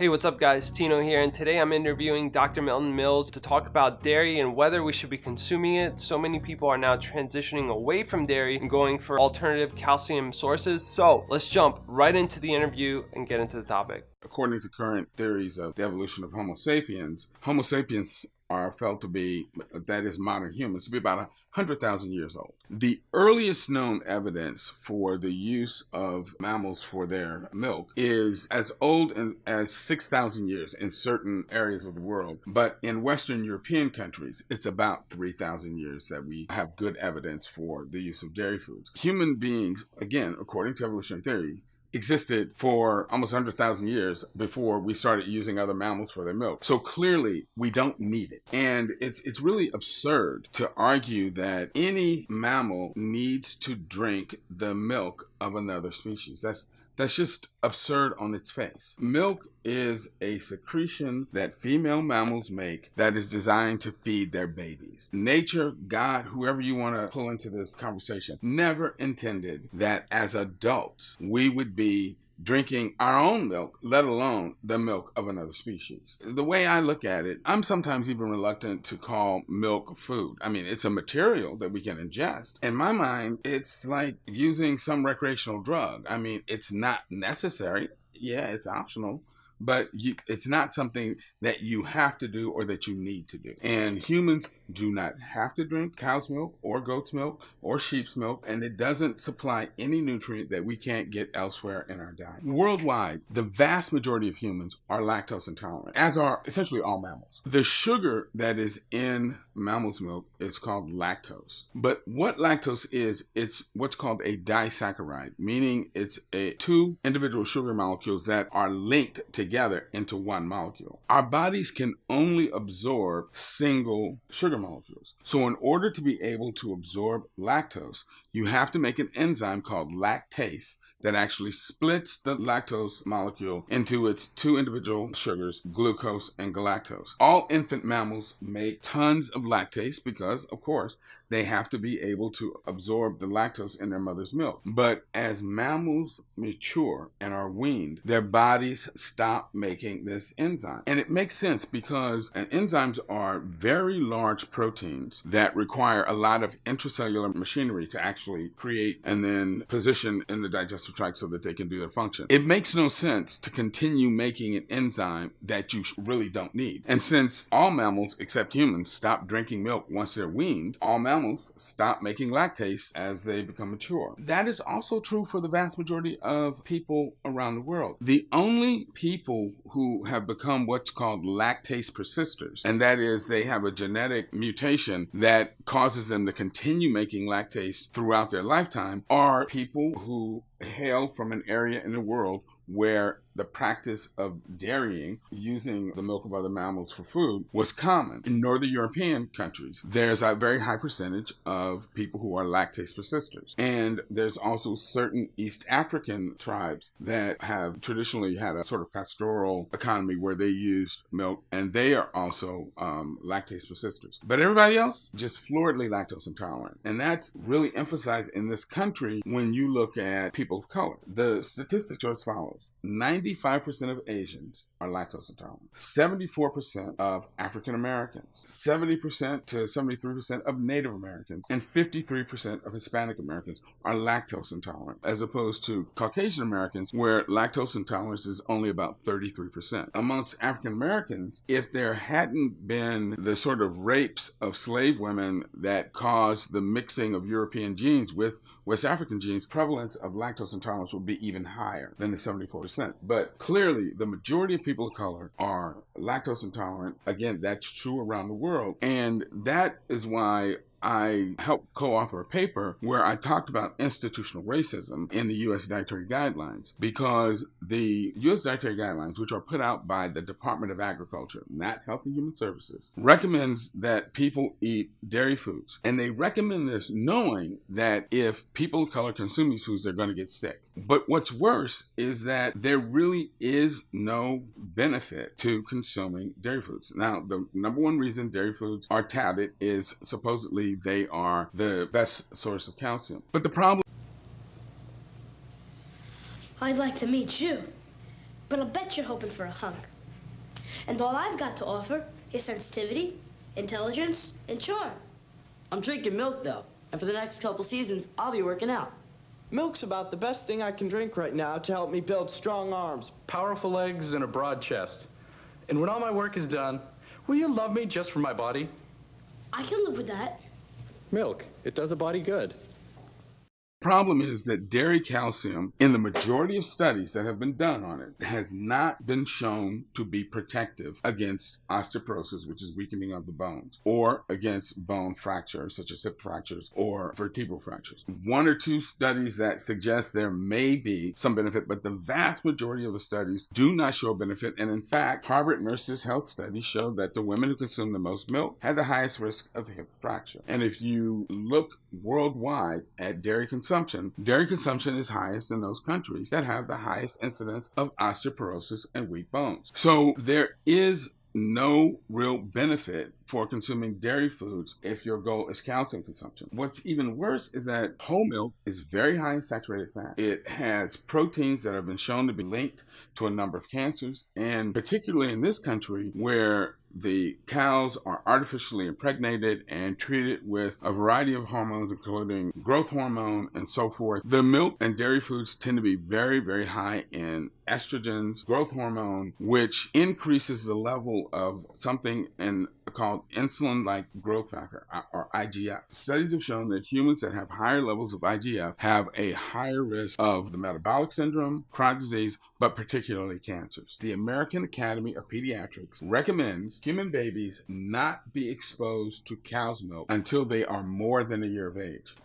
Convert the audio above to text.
Hey, what's up guys? Tino here, and today I'm interviewing Dr. Milton Mills to talk about dairy and whether we should be consuming it. So many people are now transitioning away from dairy and going for alternative calcium sources. So let's jump right into the interview and get into the topic. According to current theories of the evolution of Homo sapiens are felt to be, that is modern humans, to be about 100,000 years old. The earliest known evidence for the use of mammals for their milk is as old as 6,000 years in certain areas of the world. But in Western European countries, it's about 3,000 years that we have good evidence for the use of dairy foods. Human beings, again, according to evolutionary theory, existed for almost 100,000 years before we started using other mammals for their milk. So clearly, we don't need it. And it's really absurd to argue that any mammal needs to drink the milk of another species. That's just absurd on its face. Milk is a secretion that female mammals make that is designed to feed their babies. Nature, God, whoever you want to pull into this conversation, never intended that as adults we would be drinking our own milk, let alone the milk of another species. The way I look at it, I'm sometimes even reluctant to call milk food. I mean, it's a material that we can ingest. In my mind, it's like using some recreational drug. I mean, it's not necessary. Yeah, it's optional. But it's not something that you have to do or that you need to do. And humans do not have to drink cow's milk or goat's milk or sheep's milk, and it doesn't supply any nutrient that we can't get elsewhere in our diet. Worldwide, the vast majority of humans are lactose intolerant, as are essentially all mammals. The sugar that is in mammal's milk is called lactose. But what lactose is, it's what's called a disaccharide, meaning it's two individual sugar molecules that are linked together into one molecule. Our bodies can only absorb single sugar molecules. So in order to be able to absorb lactose, you have to make an enzyme called lactase that actually splits the lactose molecule into its two individual sugars, glucose and galactose. All infant mammals make tons of lactase because, of course, they have to be able to absorb the lactose in their mother's milk. But as mammals mature and are weaned, their bodies stop making this enzyme. And it makes sense because enzymes are very large proteins that require a lot of intracellular machinery to actually create and then position in the digestive tract so that they can do their function. It makes no sense to continue making an enzyme that you really don't need. And since all mammals, except humans, stop drinking milk once they're weaned, all mammals stop making lactase as they become mature. That is also true for the vast majority of people around the world. The only people who have become what's called lactase persisters, and that is they have a genetic mutation that causes them to continue making lactase throughout their lifetime, are people who hail from an area in the world where the practice of dairying, using the milk of other mammals for food, was common. In Northern European countries, there's a very high percentage of people who are lactase persisters. And there's also certain East African tribes that have traditionally had a sort of pastoral economy where they used milk, and they are also lactase persisters. But everybody else, just floridly lactose intolerant. And that's really emphasized in this country when you look at people of color. The statistics are as follows. 95% of Asians are lactose intolerant. 74% of African Americans, 70% to 73% of Native Americans, and 53% of Hispanic Americans are lactose intolerant, as opposed to Caucasian Americans, where lactose intolerance is only about 33%. Amongst African Americans, if there hadn't been the sort of rapes of slave women that caused the mixing of European genes with West African genes, prevalence of lactose intolerance would be even higher than the 74%. But clearly, the majority of people of color are lactose intolerant. Again, that's true around the world. And that is why I helped co-author a paper where I talked about institutional racism in the U.S. dietary guidelines, because the U.S. dietary guidelines, which are put out by the Department of Agriculture, not Health and Human Services, recommends that people eat dairy foods. And they recommend this knowing that if people of color consume these foods, they're going to get sick. But what's worse is that there really is no benefit to consuming dairy foods. Now, the number one reason dairy foods are touted is supposedly they are the best source of calcium. But the problem... I'd like to meet you. but I'll bet you're hoping for a hunk. And all I've got to offer is sensitivity, intelligence, and charm. I'm drinking milk, though, and for the next couple seasons, I'll be working out. Milk's about the best thing I can drink right now to help me build strong arms, powerful legs, and a broad chest. And when all my work is done, will you love me just for my body? I can live with that. Milk, it does a body good. Problem is that dairy calcium, in the majority of studies that have been done on it, has not been shown to be protective against osteoporosis, which is weakening of the bones, or against bone fractures, such as hip fractures or vertebral fractures. One or two studies that suggest there may be some benefit, but the vast majority of the studies do not show benefit. And in fact, Harvard Nurses Health studies showed that the women who consumed the most milk had the highest risk of hip fracture. And if you look worldwide at dairy consumption is highest in those countries that have the highest incidence of osteoporosis and weak bones. So there is no real benefit for consuming dairy foods if your goal is calcium consumption. What's even worse is that whole milk is very high in saturated fat. It has proteins that have been shown to be linked to a number of cancers, and particularly in this country where the cows are artificially impregnated and treated with a variety of hormones, including growth hormone and so forth. The milk and dairy foods tend to be very, very high in estrogens, growth hormone, which increases the level of something called insulin-like growth factor, or IGF. Studies have shown that humans that have higher levels of IGF have a higher risk of the metabolic syndrome, chronic disease, but particularly cancers. The American Academy of Pediatrics recommends human babies not be exposed to cow's milk until they are more than a year of age.